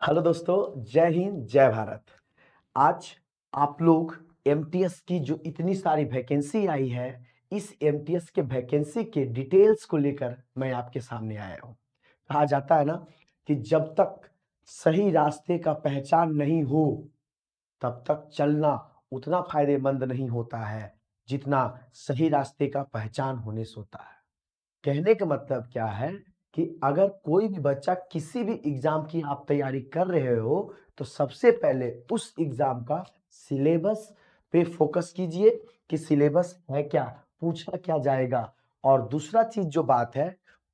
Hello दोस्तों, जय हिंद, जय भारत। आज आप लोग एमटीएस की जो इतनी सारी वैकेंसी आई है, इस एमटीएस के वैकेंसी के डिटेल्स को लेकर मैं आपके सामने आया हूँ। कहा जाता है ना कि जब तक सही रास्ते का पहचान नहीं हो, तब तक चलना उतना फायदेमंद नहीं होता है, जितना सही रास्ते का पहचान होने से होता है। कहने का मतलब क्या है कि अगर कोई भी बच्चा किसी भी एग्जाम की आप तैयारी कर रहे हो, तो सबसे पहले उस एग्जाम का सिलेबस पे फोकस कीजिए कि सिलेबस है क्या, पूछा क्या जाएगा। और दूसरा चीज जो बात है,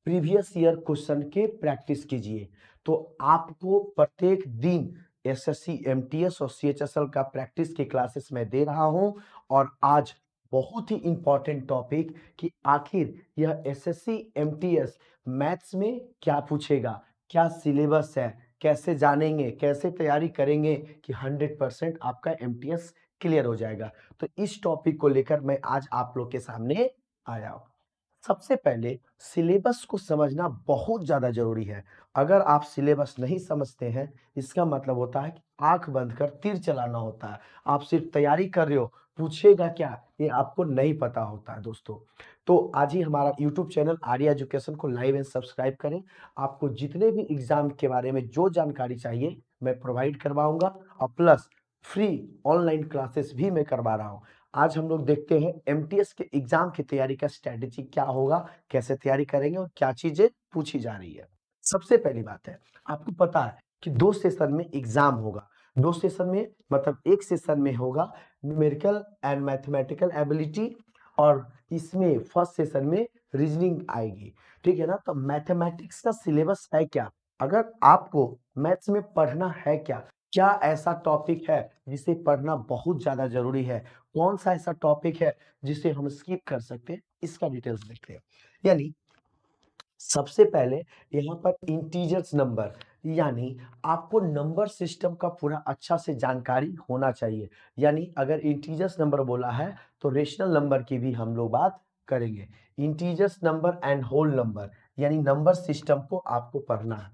प्रीवियस ईयर क्वेश्चन के प्रैक्टिस कीजिए। तो आपको प्रत्येक दिन एसएससी, एमटीएस और सीएचएसएल का प्रैक्टिस की क्लासेस मैं दे रहा हूं। और आज बहुत ही इंपॉर्टेंट टॉपिक कि आखिर यह एसएससी एमटीएस मैथ्स में क्या पूछेगा, क्या सिलेबस है, कैसे जानेंगे, कैसे तैयारी करेंगे कि 100% आपका एमटीएस क्लियर हो जाएगा। तो इस टॉपिक को लेकर मैं आज आप लोग के सामने आया हूं। सबसे पहले सिलेबस को समझना बहुत ज्यादा जरूरी है। अगर आप सिलेबस नहीं समझते हैं, इसका मतलब होता है कि आंख बंद कर तीर चलाना होता है। आप सिर्फ तैयारी कर रहे हो, पूछेगा क्या ये आपको नहीं पता होता है दोस्तों। तो आज ही हमारा यूट्यूब चैनल आर्या एजुकेशन को लाइव एंड सब्सक्राइब करें। आपको जितने भी एग्जाम के बारे में जो जानकारी चाहिए मैं प्रोवाइड करवाऊंगा, और प्लस फ्री ऑनलाइन क्लासेस भी मैं करवा रहा हूँ। आज हम लोग देखते हैं एमटीएस के एग्जाम की तैयारी का स्ट्रेटेजी क्या होगा, कैसे तैयारी करेंगे और क्या चीजें पूछी जा रही है। सबसे पहली बात है, आपको पता है कि 2 सेशन में एग्जाम होगा। 2 सेशन में मतलब एक सेशन में होगा न्यूमेरिकल एंड मैथमेटिकल एबिलिटी, और इसमें फर्स्ट सेशन में रीजनिंग आएगी। ठीक है ना। तो मैथमेटिक्स का सिलेबस है क्या, अगर आपको मैथ्स में पढ़ना है क्या, क्या ऐसा टॉपिक है जिसे पढ़ना बहुत ज्यादा जरूरी है, कौन सा ऐसा टॉपिक है जिसे हम स्किप कर सकते हैं, इसका डिटेल्स देखते हैं। यानी सबसे पहले यहाँ पर इंटीजर्स नंबर, यानी आपको नंबर सिस्टम का पूरा अच्छा से जानकारी होना चाहिए। यानी अगर इंटीजर्स नंबर बोला है तो रेशनल नंबर की भी हम लोग बात करेंगे। Integers number and whole number, यानी नंबर सिस्टम को आपको पढ़ना है।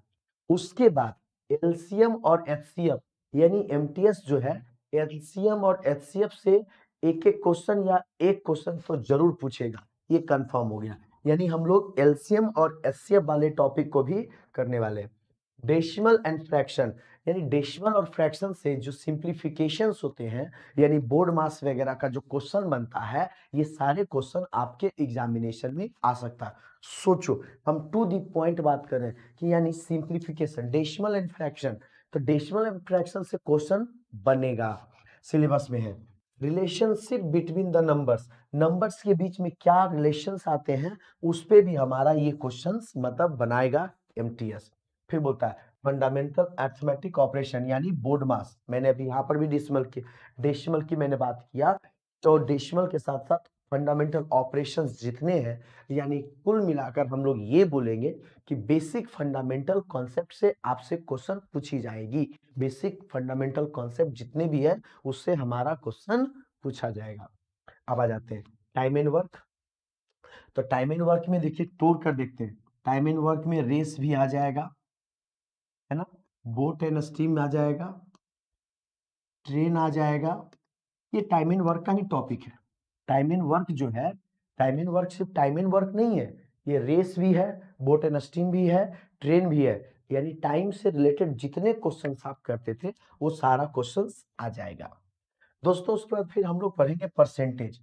उसके बाद एलसीएम और एचसीएफ, यानी एमटीएस जो है एलसीएम और एचसीएफ से एक एक क्वेश्चन या एक क्वेश्चन तो जरूर पूछेगा, ये कंफर्म हो गया। यानी हम लोग एलसीएम और एचसीएफ वाले टॉपिक को भी करने वाले हैं। डेसिमल एंड फ्रैक्शन, यानी डेसिमल और फ्रैक्शन से जो सिंप्लीफिकेशंस होते हैं, यानी बोर्ड मास वगैरह का जो क्वेश्चन बनता है, ये सारे क्वेश्चन आपके एग्जामिनेशन में आ सकता है। सोचो, हम टू दी पॉइंट बात करें कि यानी सिंप्लीफिकेशन, डेसिमल एंड फ्रैक्शन, तो डेसिमल एंड फ्रैक्शन से क्वेश्चन बनेगा, सिलेबस में है। Relationship between the numbers, numbers के बीच में क्या रिलेशंस आते हैं, उस पे भी हमारा ये क्वेश्चंस मतलब बनाएगा एमटीएस। फिर बोलता है फंडामेंटल अरिथमेटिक ऑपरेशन, यानी बोर्ड मास। मैंने अभी यहाँ पर भी डेसिमल की मैंने बात किया, तो डेसिमल के साथ साथ फंडामेंटल ऑपरेशंस जितने हैं, यानी कुल मिलाकर हम लोग ये बोलेंगे कि बेसिक फंडामेंटल कॉन्सेप्ट से आपसे क्वेश्चन पूछी जाएगी। बेसिक फंडामेंटल कॉन्सेप्ट जितने भी है उससे हमारा क्वेश्चन पूछा जाएगा। अब आ जाते हैं टाइम एंड वर्क। तो टाइम एंड वर्क में देखिए टूर कर देखते हैं। टाइम एंड वर्क में रेस भी आ जाएगा, है ना, बोट एंड स्टीम आ जाएगा, ट्रेन आ जाएगा। ये टाइम एंड वर्क का ही टॉपिक है। टाइम एंड वर्क जो है, टाइम एंड वर्क सिर्फ टाइम एंड वर्क नहीं है, ये रेस भी है, बोट एंड स्टीम भी है, ट्रेन भी है। यानी टाइम से रिलेटेड जितने क्वेश्चन आप करते थे वो सारा क्वेश्चन आ जाएगा दोस्तों। उसके बाद फिर हम लोग पढ़ेंगे परसेंटेज।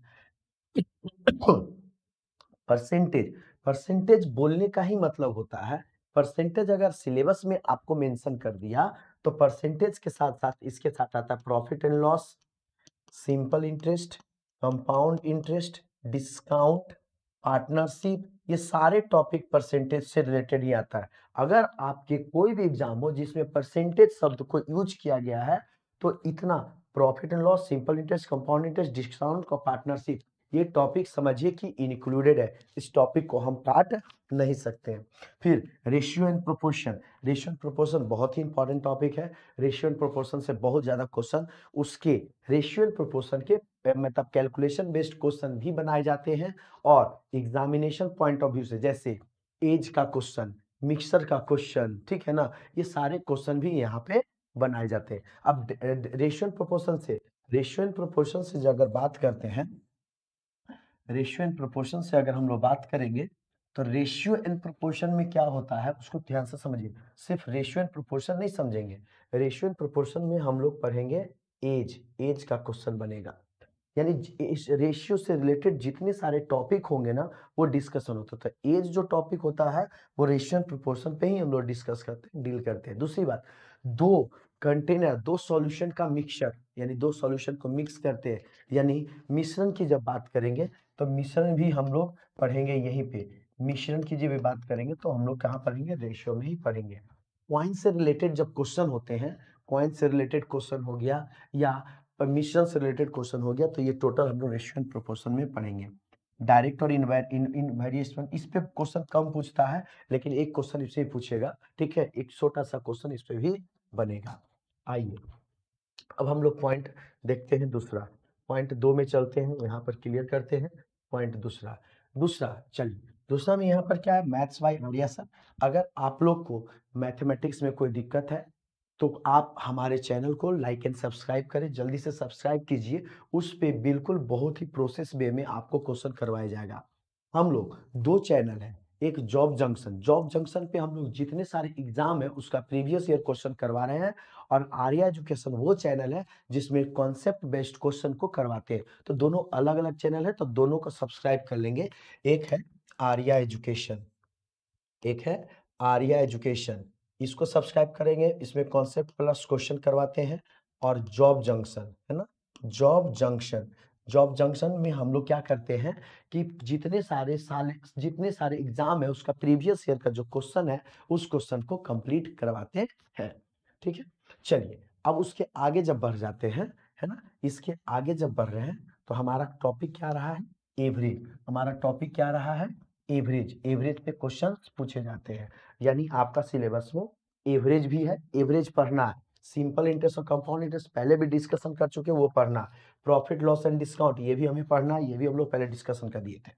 परसेंटेज, परसेंटेज बोलने का ही मतलब होता है, परसेंटेज अगर सिलेबस में आपको मेंशन कर दिया तो परसेंटेज के साथ साथ इसके साथ आता है profit and loss, simple interest, compound interest, discount, partnership, ये सारे टॉपिक परसेंटेज से रिलेटेड ही आता है। अगर आपके कोई भी एग्जाम हो जिसमें परसेंटेज शब्द को यूज किया गया है, तो इतना profit and loss, simple interest, compound interest, discount और पार्टनरशिप, ये टॉपिक समझिए कि इंक्लूडेड है। इस टॉपिक को हम काट नहीं सकते हैं। फिर ratio and proportion, ratio and proportion बहुत ही इंपॉर्टेंट टॉपिक है। रेशियो एंड प्रोपोर्शन से बहुत ज्यादा क्वेश्चन उसके रेशियो एंड प्रोपोर्शन के मतलब कैलकुलेशन बेस्ड क्वेश्चन भी बनाए जाते हैं। और एग्जामिनेशन पॉइंट ऑफ व्यू से, जैसे एज का क्वेश्चन, मिक्सचर का क्वेश्चन, ठीक है ना, ये सारे क्वेश्चन भी यहाँ पे बनाए जाते हैं। अब रेशियो एंड प्रोपोर्शन से जो अगर बात करते हैं, रेशियो एंड प्रोपोर्शन से अगर हम लोग बात करेंगे, तो रेशियो एंड प्रोपोर्शन में क्या होता है उसको ध्यान से समझिए। सिर्फ रेशियो एंड प्रोपोर्शन नहीं समझेंगे, रेशियो एंड प्रोपोर्शन में हम लोग पढ़ेंगे एज, एज का क्वेश्चन बनेगा। यानी इस रेशियो से रिलेटेड जितने सारे टॉपिक होंगे ना, वो डिस्कशन होता था। एज जो टॉपिक होता है वो रेशियो एंड प्रोपोर्शन पे ही हम लोग डिस्कस करते हैं, डील करते हैं। दूसरी बात, दो कंटेनर, दो सॉल्यूशन का मिक्सचर, यानी दो सॉल्यूशन को मिक्स करते हैं, यानी मिश्रण की जब बात करेंगे तो मिश्रण भी हम लोग पढ़ेंगे यहीं पे। मिश्रण की जब बात करेंगे तो हम लोग कहाँ पढ़ेंगे, रेशियो में ही पढ़ेंगे। कॉइन से रिलेटेड जब क्वेश्चन होते हैं, कॉइन से रिलेटेड क्वेश्चन हो गया या मिश्रण से रिलेटेड क्वेश्चन हो गया, तो ये टोटल हम लोग रेशियो एंड प्रोपोर्शन में पढ़ेंगे। डायरेक्ट और इनवेरिएशन इस पे क्वेश्चन कम पूछता है, लेकिन एक क्वेश्चन इससे ही पूछेगा, ठीक है, एक छोटा सा क्वेश्चन इस पे भी बनेगा। आइए अब हम लोग पॉइंट देखते हैं दूसरा, पॉइंट 2 में चलते हैं, यहाँ पर क्लियर करते हैं पॉइंट दूसरा। दूसरा चलिए, दूसरा में यहाँ पर क्या है, मैथ्स बाय आर्या सर। अगर आप लोग को मैथमेटिक्स में कोई दिक्कत है तो आप हमारे चैनल को लाइक एंड सब्सक्राइब करें, जल्दी से सब्सक्राइब कीजिए। उस पे बिल्कुल बहुत ही प्रोसेस वे में आपको क्वेश्चन करवाया जाएगा। हम लोग 2 चैनल है, एक जॉब जंक्शन, जॉब जंक्शन पे हम लोग जितने सारे एग्जाम है उसका प्रीवियस ईयर क्वेश्चन करवा रहे हैं, और आर्या एजुकेशन वो चैनल है जिसमें कॉन्सेप्ट बेस्ड क्वेश्चन को करवाते हैं। तो दोनों अलग अलग चैनल है, तो दोनों को सब्सक्राइब कर लेंगे। एक है आर्या एजुकेशन, एक है आर्या एजुकेशन, इसको सब्सक्राइब करेंगे, इसमें कॉन्सेप्ट प्लस क्वेश्चन करवाते हैं। और जॉब जंक्शन है ना, जॉब जंक्शन, जॉब जंक्शन में हम लोग क्या करते हैं कि जितने सारे एग्जाम है उसका प्रीवियस ईयर का जो क्वेश्चन है उस क्वेश्चन को कंप्लीट करवाते हैं, ठीक है। चलिए अब उसके आगे जब बढ़ जाते हैं, है ना, इसके आगे जब बढ़ रहे हैं तो हमारा टॉपिक क्या रहा है, एवरेज। हमारा टॉपिक क्या रहा है, एवरेज। एवरेज पे क्वेश्चंस पूछे जाते हैं, यानी आपका सिलेबस में एवरेज भी है, एवरेज पढ़ना है। सिंपल इंटरेस्ट और कंपाउंड इंटरेस्ट पहले भी डिस्कशन कर चुके हैं, वो पढ़ना। प्रॉफिट लॉस एंड डिस्काउंट ये भी हमें पढ़ना है, ये भी हम लोग पहले डिस्कशन कर दिए थे।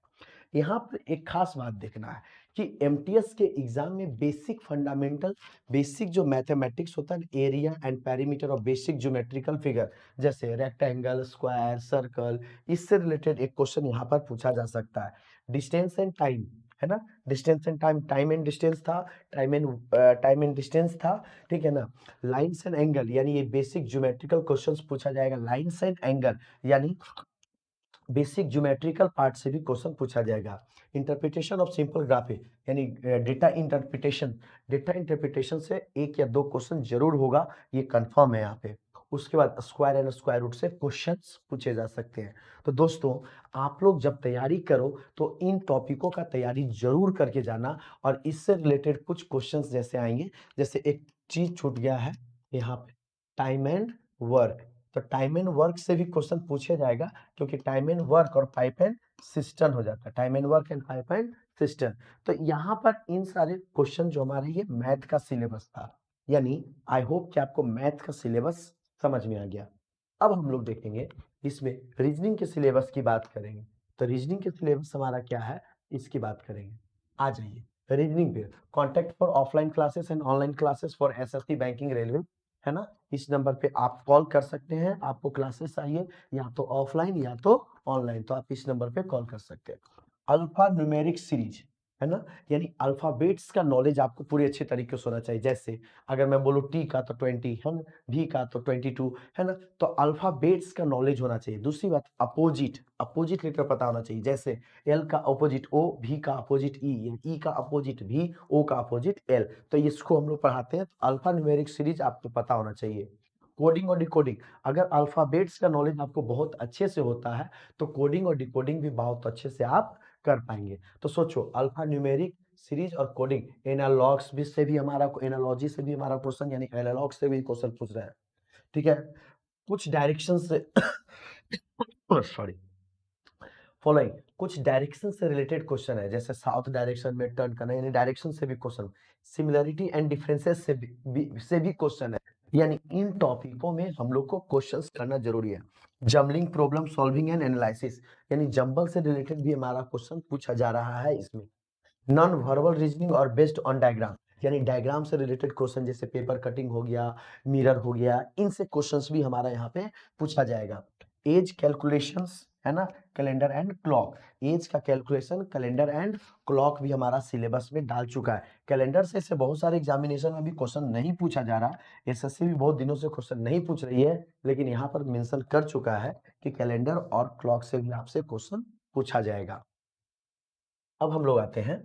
यहाँ पर एक खास बात देखना है कि एमटीएस के एग्जाम में बेसिक फंडामेंटल, बेसिक जो मैथमेटिक्स होता है, एरिया एंड पेरीमीटर और बेसिक ज्योमेट्रिकल फिगर, जैसे रेक्टेंगल, स्क्वायर, सर्कल, इससे रिलेटेड एक क्वेश्चन यहाँ पर पूछा जा सकता है। डिस्टेंस एंड टाइम, है ना, distance and time, time and distance था, टाइम एंड डिस्टेंस था, ठीक है ना। लाइन्स एंड एंगल, यानी ये बेसिक ज्योमेट्रिकल क्वेश्चंस पूछा जाएगा। लाइन्स एंड एंगल यानी बेसिक ज्योमेट्रिकल पार्ट से भी क्वेश्चन पूछा जाएगा। इंटरप्रिटेशन ऑफ सिंपल ग्राफी, यानी डेटा इंटरप्रिटेशन, डेटा इंटरप्रिटेशन से एक या दो क्वेश्चन जरूर होगा, ये कंफर्म है यहाँ पे। उसके बाद स्क्वायर एंड स्क्वायर रूट से क्वेश्चंस पूछे जा सकते हैं। तो दोस्तों आप लोग जब तैयारी करो तो इन टॉपिकों का तैयारी जरूर करके जाना, और इससे रिलेटेड कुछ क्वेश्चंस जैसे आएंगे, जैसे एक चीज छूट गया है यहाँ पे, टाइम एंड वर्क। तो टाइम एंड वर्क से भी क्वेश्चन पूछा जाएगा, क्योंकि टाइम एंड वर्क और पाइप एंड सिस्टम हो जाता है, time and work and pipe and system. तो यहाँ पर इन सारे क्वेश्चन जो हमारे ये मैथ का सिलेबस था, यानी आई होप कि आपको मैथ का सिलेबस समझ में आ गया। अब हम लोग देखेंगे इसमें रीजनिंग के सिलेबस की बात करेंगे। तो रीजनिंग के सिलेबस हमारा क्या है, इसकी बात करेंगे। आ जाइए रीजनिंग पे, contact for offline classes and online classes for SSC banking railway, है ना, इस नंबर पे आप कॉल कर सकते हैं। आपको क्लासेस चाहिए या तो ऑफलाइन या तो ऑनलाइन, तो आप इस नंबर पे कॉल कर सकते हैं। अल्फा न्यूमेरिक सीरीज, है ना, यानी अल्फाबेट्स का नॉलेज आपको पूरे अच्छे तरीके से होना चाहिए। जैसे अगर मैं बोलूँ टी का तो 20, है ना, भी का तो 22, है ना, तो अल्फाबेट्स का नॉलेज होना चाहिए। दूसरी बात, अपोजिट, अपोजिट लेटर पता होना चाहिए। जैसे एल का अपोजिट ओ, भी का अपोजिट ई, या ई का अपोजिट भी, ओ का अपोजिट एल, तो इसको हम लोग पढ़ाते हैं। तो अल्फा न्यूमेरिक सीरीज आपको पता होना चाहिए। कोडिंग और डिकोडिंग, अगर अल्फाबेट्स का नॉलेज आपको बहुत अच्छे से होता है तो कोडिंग और डिकोडिंग भी बहुत अच्छे से आप कर पाएंगे। तो सोचो अल्फा न्यूमेरिक सीरीज और कोडिंग, एनालॉग्स भी से भी हमारा, एनालॉजी से भी हमारा क्वेश्चन, यानी एनालॉग से भी क्वेश्चन पूछ रहा है, ठीक है। कुछ डायरेक्शन से सॉरी, फॉलोइंग कुछ डायरेक्शन से रिलेटेड क्वेश्चन है, जैसे साउथ डायरेक्शन में टर्न करना, यानी डायरेक्शन से भी क्वेश्चन। सिमिलरिटी एंड डिफरेंसेस से भी क्वेश्चन है, यानी इन टॉपिकों में हम लोग को क्वेश्चंस करना जरूरी है। Jumbling problem solving and analysis, यानी जंबल से रिलेटेड भी हमारा क्वेश्चन पूछा जा रहा है इसमें। नॉन वर्बल रीजनिंग और बेस्ड ऑन डायग्राम, यानी डायग्राम से रिलेटेड क्वेश्चन जैसे पेपर कटिंग हो गया, मिरर हो गया, इनसे क्वेश्चंस भी हमारा यहाँ पे पूछा जाएगा। एज कैलकुलेशंस है ना, कैलेंडर एंड क्लॉक, एज का कैलकुलेशन, कैलेंडर एंड क्लॉक भी हमारा सिलेबस में डाल चुका है। कैलेंडर से बहुत सारे एग्जामिनेशन में भी क्वेश्चन नहीं पूछा जा रहा, एसएससी भी बहुत दिनों से क्वेश्चन नहीं पूछ रही है, लेकिन यहाँ पर मेंशन कर चुका है कि कैलेंडर और क्लॉक से भी आपसे क्वेश्चन पूछा जाएगा। अब हम लोग आते हैं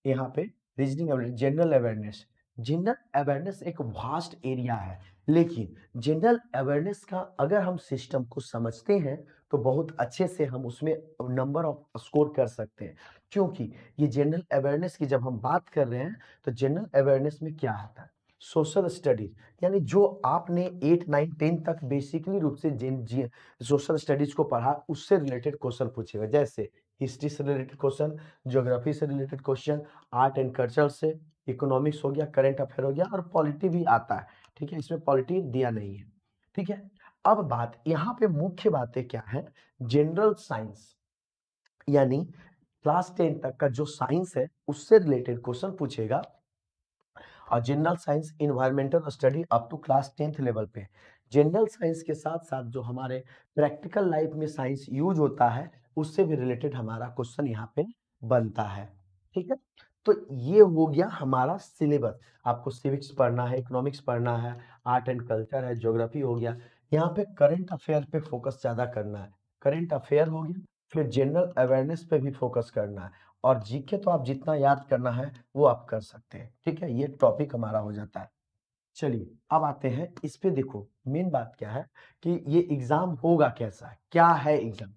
यहाँ पे reasoning awareness, general awareness. General awareness एक वास्ट एरिया है, लेकिन जनरल अवेयरनेस का अगर हम सिस्टम को समझते हैं तो बहुत अच्छे से हम उसमें नंबर ऑफ स्कोर कर सकते हैं। क्योंकि ये जनरल अवेयरनेस की जब हम बात कर रहे हैं तो जनरल अवेयरनेस में क्या आता है, सोशल स्टडीज, यानी जो आपने 8 9 10 तक बेसिकली रूप से सोशल स्टडीज को पढ़ा उससे रिलेटेड क्वेश्चन पूछेगा, जैसे हिस्ट्री से रिलेटेड क्वेश्चन, ज्योग्राफी से related question, art and culture से, इकोनॉमिक्स हो गया, करंट अफेयर हो गया, और पॉलिटी भी आता है। ठीक है, इसमें पॉलिटी दिया नहीं है। ठीक है, अब बात यहाँ पे मुख्य बातें क्या है, जनरल साइंस, यानी क्लास 10 तक का जो साइंस है उससे रिलेटेड क्वेश्चन पूछेगा। और general science environmental study up to class 10th level पे। जनरल साइंस के साथ साथ जो हमारे प्रैक्टिकल लाइफ में साइंस यूज होता है उससे भी रिलेटेड हमारा क्वेश्चन यहाँ पे बनता है। ठीक है, तो ये हो गया हमारा सिलेबस। आपको सिविक्स पढ़ना है, इकोनॉमिक्स पढ़ना है, आर्ट एंड कल्चर है, ज्योग्राफी हो गया, यहाँ पे करंट अफेयर पे फोकस ज्यादा करना है। करंट अफेयर हो गया, फिर जनरल अवेयरनेस पे भी फोकस करना है, और जीके तो आप जितना याद करना है वो आप कर सकते हैं। ठीक है, ये टॉपिक हमारा हो जाता है। चलिए अब आते हैं इस पे, देखो मेन बात क्या है कि ये एग्जाम होगा कैसा है, क्या है एग्जाम।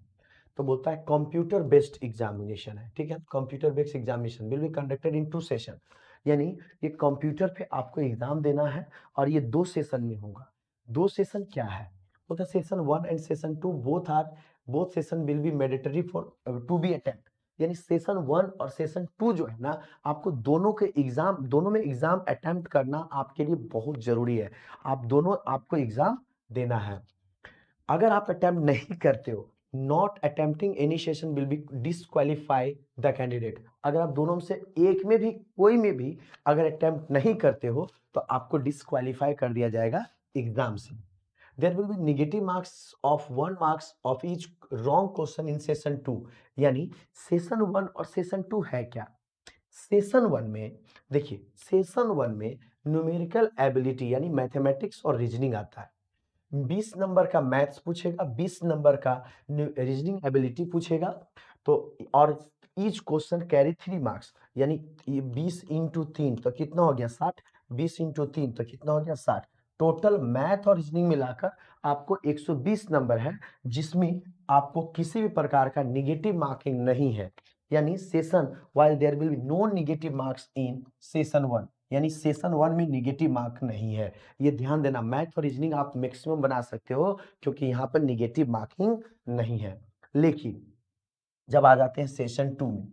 तो बोलता है कंप्यूटर बेस्ड एग्जामिनेशन है। ठीक है, computer based examination will be conducted in 2 session, यानी ये कंप्यूटर पे आपको एग्जाम देना है, और ये 2 सेशन में होगा। 2 सेशन क्या है, बोलता है session 1 and session 2 both session will be mandatory for to be attempt, यानी सेशन 1 और सेशन 2 जो है ना, आपको दोनों में एग्जाम अटेम्प्ट करना आपके लिए बहुत जरूरी है। आप दोनों आपको एग्जाम देना है। अगर आप अटेम्प्ट नहीं करते हो, not attempting any session will B disqualify the candidate. अगर आप दोनों में से एक में भी, कोई में भी अगर अटेम्प्ट नहीं करते हो तो आपको डिस्क्वालीफाई कर दिया जाएगा एग्जाम से। There will be negative marks of 1 marks of each wrong question in session 2, यानी सेशन 1 और सेशन 2 है क्या। सेशन 1 में देखिए, सेशन 1 में न्यूमेरिकल एबिलिटी यानी मैथमेटिक्स और रीजनिंग आता है। 20 नंबर का मैथ्स पूछेगा, 20 नंबर का रीजनिंग एबिलिटी पूछेगा। तो और ईच क्वेश्चन कैरी 3 मार्क्स, यानी ये 20 इंटू 3 तो कितना हो गया 60, 20 इंटू 3 तो कितना हो गया 60। टोटल मैथ और रीजनिंग मिलाकर आपको 120 नंबर है, जिसमें आपको किसी भी प्रकार का निगेटिव मार्किंग नहीं है। यानी session while there will be no negative marks in session 1, यानी सेशन 1 में निगेटिव मार्क नहीं है। ये ध्यान देना, मैथ और रीजनिंग आप मैक्सिमम बना सकते हो क्योंकि यहाँ पर निगेटिव मार्किंग नहीं है। लेकिन जब आ जाते हैं सेशन 2 में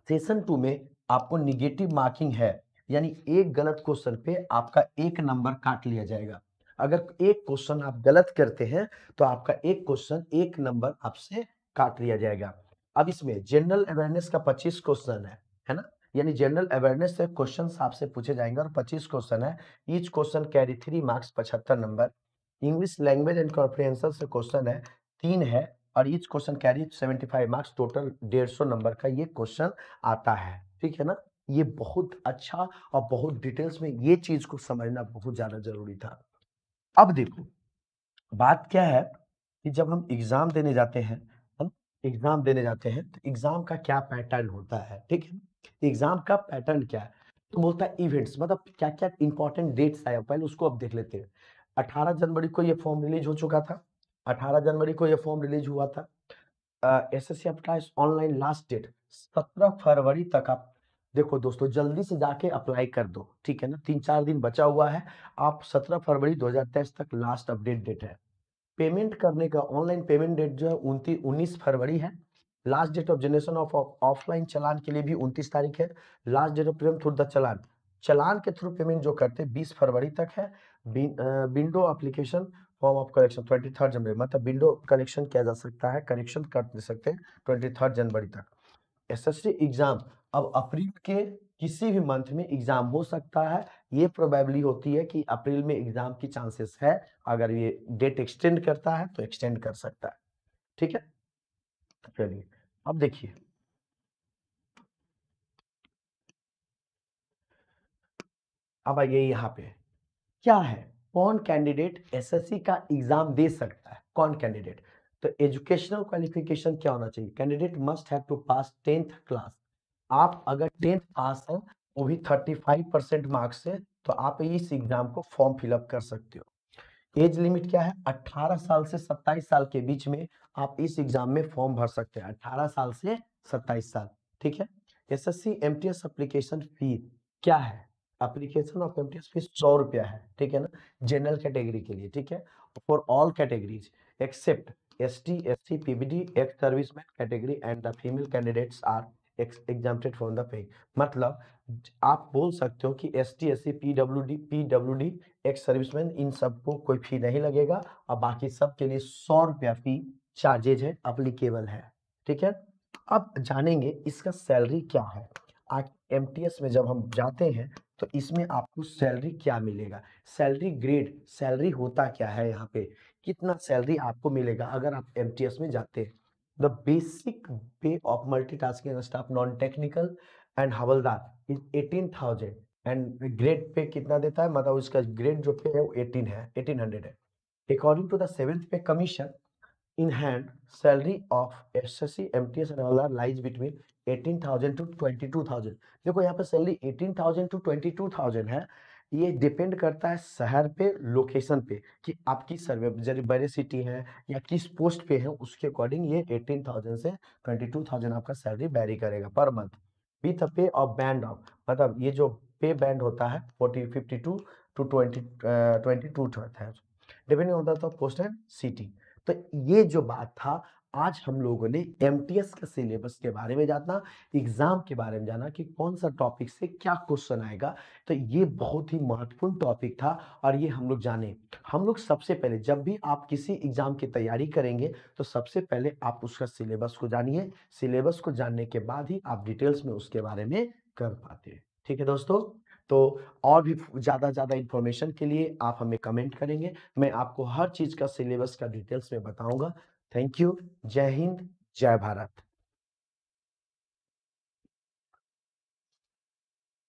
सेशन 2 में आपको निगेटिव मार्किंग है, यानी एक गलत क्वेश्चन पे आपका 1 नंबर काट लिया जाएगा। अगर एक क्वेश्चन आप गलत करते हैं तो आपका एक क्वेश्चन 1 नंबर आपसे काट लिया जाएगा। अब इसमें जनरल अवेयरनेस का 25 क्वेश्चन है ना, यानी जनरल अवेयरनेस से क्वेश्चन आपसे पूछे जाएंगे और 25 क्वेश्चन है। Each question carry 3 marks 75 number. English language and comprehension से क्वेश्चन है 3 है, और each question carry 75 marks, total 150 number का ये क्वेश्चन आता है। ठीक है ना, ये बहुत अच्छा और बहुत डिटेल्स में ये चीज को समझना बहुत ज्यादा जरूरी था। अब देखो बात क्या है कि जब हम एग्जाम देने जाते हैं, हम एग्जाम देने जाते हैं तो एग्जाम का क्या पैटर्न होता है। ठीक है, एग्जाम का पैटर्न क्या है, तो बोलता है इवेंट्स, मतलब क्या क्या इंपॉर्टेंट डेट्स आए, पहले उसको अब देख लेते हैं। 18 जनवरी को ये फॉर्म रिलीज हो चुका था, 18 जनवरी को ये फॉर्म रिलीज हुआ था। SSC apply online last date 17 फरवरी तक। आप देखो दोस्तों, जल्दी से जाके अप्लाई कर दो, ठीक है ना, 3-4 दिन बचा हुआ है। आप 17 फरवरी 2023 तक लास्ट अपडेट डेट है। पेमेंट करने का ऑनलाइन पेमेंट डेट जो है 19 फरवरी है। Last date of generation of offline चालान के लिए भी 29 तारीख है। Last date of payment through the चालान के थ्रू पेमेंट जो करते हैं 20 फरवरी तक है। Window application form of correction 23 जनवरी, मतलब विंडो करेक्शन किया जा सकता है, करेक्शन कर दे सकते हैं 23 जनवरी तक। एसएससी एग्जाम अब अप्रैल के किसी भी मंथ में एग्जाम हो सकता है, ये प्रोबेबली होती है कि अप्रैल में एग्जाम की चांसेस है, अगर ये डेट एक्सटेंड करता है तो एक्सटेंड कर सकता है, ठीक है। चलिए अब देखिए, अब आइए यहाँ पे क्या है, कौन कैंडिडेट एसएससी का एग्जाम दे सकता है, कौन कैंडिडेट। तो एजुकेशनल क्वालिफिकेशन क्या होना चाहिए, candidate must have to pass 10th class. आप अगर 10th पास है, वो भी 35% मार्क्स से, तो आप इस एग्जाम को फॉर्म फिलअप कर सकते हो। एज लिमिट क्या है, 18 साल से 27 साल के बीच में आप इस एग्जाम में फॉर्म भर सकते हैं, 18 साल से 27 साल, ठीक है। एसएससी एमटीएस एप्लीकेशन फी क्या है, एप्लीकेशन ऑफ एमटीएस फीस 100 रुपया है, ठीक है ना, जनरल कैटेगरी के लिए, ठीक है। For all categories except ST SC PBD ex serviceman category and the female candidates are exempted from the pay, मतलब आप बोल सकते हो कि ST SC PWD ex serviceman इन सबको कोई फी नहीं लगेगा, और बाकी सब के लिए 100 रुपया फी चार्जेज है, अप्लीकेबल है, ठीक है। अब जानेंगे इसका सैलरी क्या है। आज एमटीएस में जब हम जाते हैं तो इसमें आपको सैलरी क्या मिलेगा, सैलरी ग्रेड, सैलरी होता क्या है, यहाँ पे कितना सैलरी आपको मिलेगा अगर आप एमटीएस में जाते हैं। द बेसिक पे of multitasking staff non technical and havildar is 18,000 and grade pay कितना देता है, मतलब उसका ग्रेड जो पे है वो 18 है, 1800 है। अकॉर्डिंग टू द 7th पे commission in hand, salary of SSC MTS and all lies between 18,000 to 22,000। देखो यहाँ पे सैलरी 18,000 टू 22,000 है, ये डिपेंड करता है शहर पे, लोकेशन पे, कि आप किस सर्वे जैसे बड़े सिटी है या किस पोस्ट पे है, उसके अकॉर्डिंग ये 18,000 से 22,000 आपका सैलरी वेरी करेगा per month. With pay of band of, मतलब ये जो पे बैंड होता है 52 to 22,000 depending on the post and city. तो ये जो बात था, आज हम लोगों ने एमटीएस के सिलेबस के बारे में जाना, एग्जाम के बारे में जाना कि कौन सा टॉपिक से क्या क्वेश्चन आएगा। तो ये बहुत ही महत्वपूर्ण टॉपिक था और ये हम लोग जाने। हम लोग सबसे पहले जब भी आप किसी एग्जाम की तैयारी करेंगे तो सबसे पहले आप उसका सिलेबस को जानिए, सिलेबस को जानने के बाद ही आप डिटेल्स में उसके बारे में कर पाते हैं, ठीक है दोस्तों। तो और भी ज़्यादा ज़्यादा इन्फॉर्मेशन के लिए आप हमें कमेंट करेंगे, मैं आपको हर चीज़ का सिलेबस का डिटेल्स में बताऊंगा। थैंक यू, जय हिंद, जय भारत।